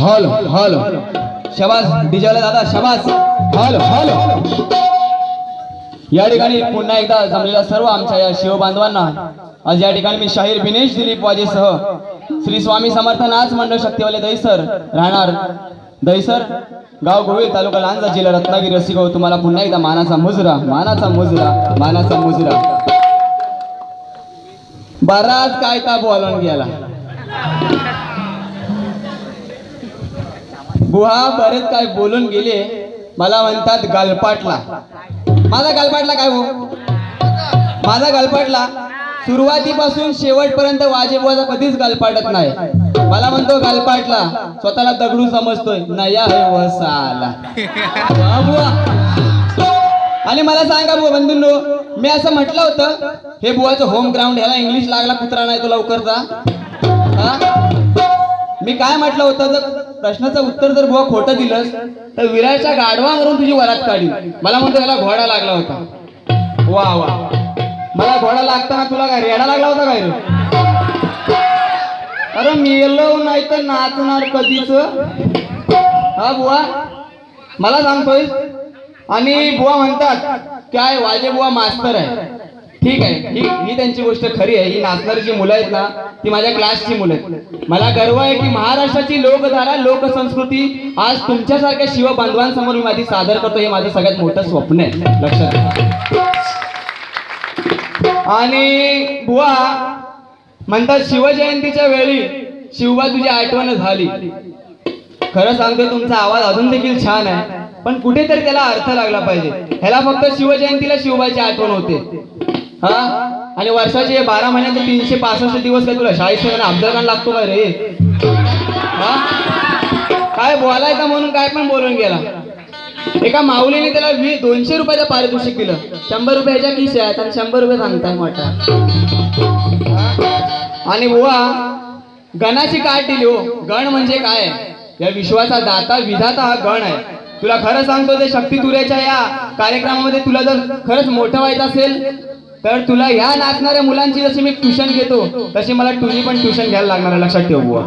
Hall hall hall शाबास DJ वाला दादा शाबास हॉल हॉल। या ठिकाणी पुन्हा एकदा जमलेल्या सर्व आमच्या या शिव बांधवांना आज या ठिकाणी मी शाहीर बिनेश दिलीप वाजेसह श्री स्वामी समर्थ नाच मंडळ शक्तीवाले दहीसर राहणार दहीसर गाव गोविल तालुका लांजा जिल्हा रत्नागिरी रसिको तुम्हाला पुन्हा एकदा मानाचा मुजरा मानाचा मुजरा मानाचा मुजरा। बराच काय ताप बोलून गेला बुहा बरेच काय बोलून गेले मला म्हणतात गालपाटला माझा गालपाटला काय हो माझा गालपाटला सुरुवातीपासून शेवटपर्यंत वाजेबुवाचा कधीच गालपाटत नाही मला म्हणतो गालपाटला स्वतःला दगडू समजतोय नया है वसाला आणि मला सांगा बुवा बंधूंनो मी असं म्हटलं होतं हे बुवाचं होम ग्राउंड ह्याला इंग्लिश लागला कुत्रा नाही तो लवकरचा मी काय म्हटलं होतं जर प्रश्नाचं उत्तर जर बुवा खोटं दिलंस तर विराच्या गाढवावरून तुझी वरात काढी मला म्हणतो याला घोडा लागला होता वा वा मला घोडा लागताना तुला काय रेडा लागला होता काय रे अरे मेलो नाही तर नाचणार कधीच हा बुवा मला सांगतोय आणि बुवा म्हणतात काय वाजे बुवा मास्तर आहे ठीक आहे, ही त्यांची गोष्ट खरी आहे. ही नाचणारी जी मुलं आहेत ना ती माझ्या क्लासची मुलं आहेत. मला गर्व आहे की महाराष्ट्राची लोकधारा लोकसंस्कृती आज तुमच्यासारख्या शिव बांधवांसमोर मी माझी सादर करतो. हे माझं सगळ्यात मोठं स्वप्न आहे, लक्षात घ्या. आणि बुवा म्हणतात शिवजयंतीच्या वेळी शिवबा तुझी आठवण झाली. खरं सांगतो तुमचा आवाज अजून देखील छान आहे, पण कुठेतरी त्याला अर्थ लागला पाहिजे. ह्याला फक्त शिवजयंतीला शिवबाची आठवण होते हा. आणि वर्षाचे 12 महिन्याचे 365 दिवस काय तुला शाहीर अफजल खान लागतो का रे हा? काय बोलायचं म्हणून काय पण बोलून गेला. एका माऊलीने त्याला 200 रुपयाचं पारितोषिक दिलं. 100 रुपयाच्या खिशात आणि 100 रुपये सांगताय मोठा. आणि बुवा गणाची काट दिली हो. गण म्हणजे काय? या विश्वाचा दाता विधाता हा गण आहे. तुला खरं सांगतो ते शक्ती तुऱ्याच्या या कार्यक्रमामध्ये तुला जर खरंच मोठं व्हायचं असेल तर तुला ह्या नाचणाऱ्या मुलांची जशी मी ट्युशन घेतो तशी मला तुझी पण ट्युशन घ्यायला लागणार आहे, लक्षात ठेव बुवा.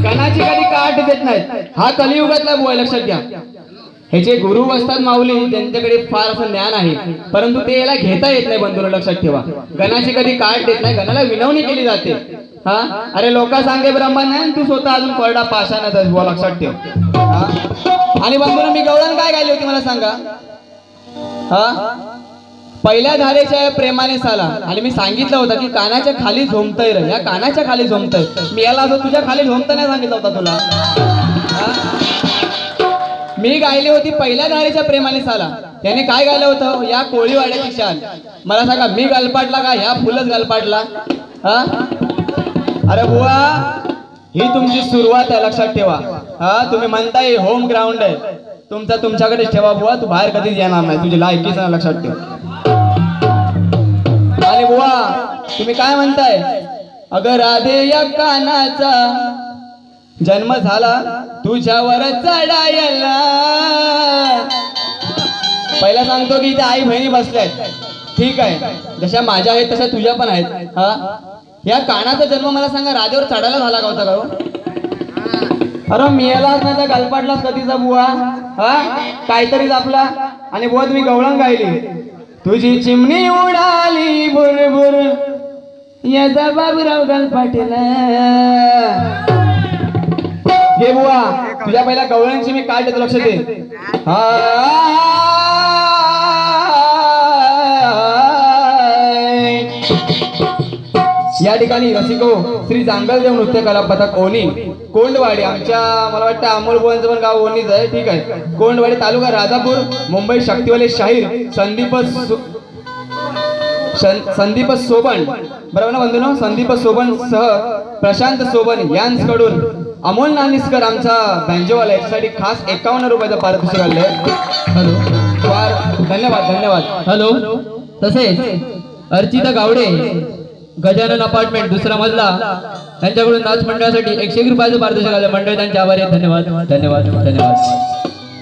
गणाची कधी काट देत नाहीत. हा कलियुगातला बुवा, लक्षात घ्या. ह्याचे गुरु असतात माऊली, त्यांच्याकडे फार असं ज्ञान आहे, परंतु ते याला घेता येत नाही. बंधूला लक्षात ठेवा, गणाची कधी काट देत नाही. गणाला विनवणी केली जाते हा. अरे लोक सांगे ब्रह्मन नाही, तू स्वतः अजून कोरडा पाषाणच बुवा, लक्षात ठेव. आणि बंधूला मी गवळण काय गायली होती मला सांगा हा. पहिल्या धारेच्या प्रेमाने साला. आणि मी सांगितलं होतं की कानाच्या खाली झोमतय रे, या कानाच्या खाली झोमतय. मी याला असं तुझ्या खाली झोमत नाही सांगितलं होता तुला. मी गायली होती पहिल्या धारेच्या प्रेमाने साला. त्याने काय गायलं होतं? या कोळीवाड्याची शान. मला सांगा मी गलपाटला का ह्या फुलच गलपाटला हा? अरे बुवा ही तुमची सुरुवात आहे, लक्षात ठेवा हा. तुम्ही म्हणताय होम ग्राउंड आहे तुमचा, तुमच्याकडेच ठेवा बुवा. तू बाहेर कधीच येणार नाही, तुझी लायकीच नाही, लक्षात ठेव. आणि बुवा तुम्ही काय म्हणताय? अगं राधे या कानाचा जन्म झाला तुझ्यावर चढायला. पहिला सांगतो की इथे आई बहिणी बसल्यात, ठीक आहे, जशा माझ्या आहेत तशा तुझ्या पण आहेत हा. या कानाचा जन्म मला सांगा राधेवर चढायला झाला का होता का? अरे मिळालाच नाही त्या गलपाटलाच कधीचा बुवा हा, काहीतरीच आपला. आणि बुवा तुम्ही गवळण गायली, तुझी चिमणी उडाली बुरबुर याचा बाबूराव गलपाटीला. हे बुवा तुझ्या पहिल्या गवळणची मी काय देतो, लक्ष दे हा. या ठिकाणी रसिको श्री जांगलदेव नृत्य कला पथक ओनी कोंडवाडी, आमच्या मला वाटतं अमोल बोळांचं पण गाव ओनीच आहे, ठीक आहे. कोंडवाडी तालुका राजापूर मुंबई. शक्तीवाले शाहीर संदीप सोबन, बरोबर ना बंधूंनो? संदीप सोबन सह प्रशांत सोबन यांच्याकडून अमोल नानिस्कर आमचा बँजोवाला याच्यासाठी खास 51 रुपयाचं पारितोषिक आले. हॅलो, धन्यवाद धन्यवाद. हॅलो, तसेच अर्चिता गावडे गजानन अपार्टमेंट 2रा मजला त्यांच्याकडून नाच मंडळासाठी 101 रुपयाचं पारितोषिक आलं. मंडळ त्यांचे आभारी आहेत. धन्यवाद धन्यवाद धन्यवाद.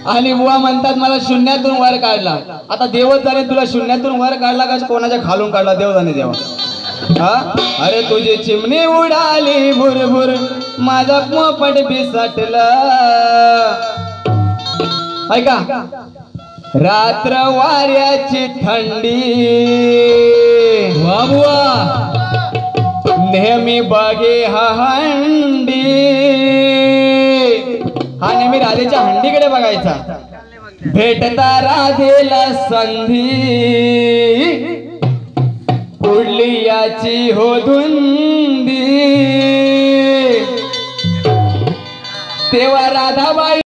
आणि बुवा म्हणतात मला शून्यातून वर काढला. आता देवच जाणे तुला शून्यातून वर काढला का कोणाच्या खालून काढला, देव जाणे देवा हा. अरे तुझी चिमणी उडाली भुरभुर माझा पोपट बिसटला. ऐका, रात्र वाऱ्याची थंडी वा बुवा नेहमी बघे हा हंडी. हा नेहमी राधेच्या हंडीकडे बघायचा. भेटता राधेला संधी उडली याची हो धुंदी. तेव्हा राधाबाई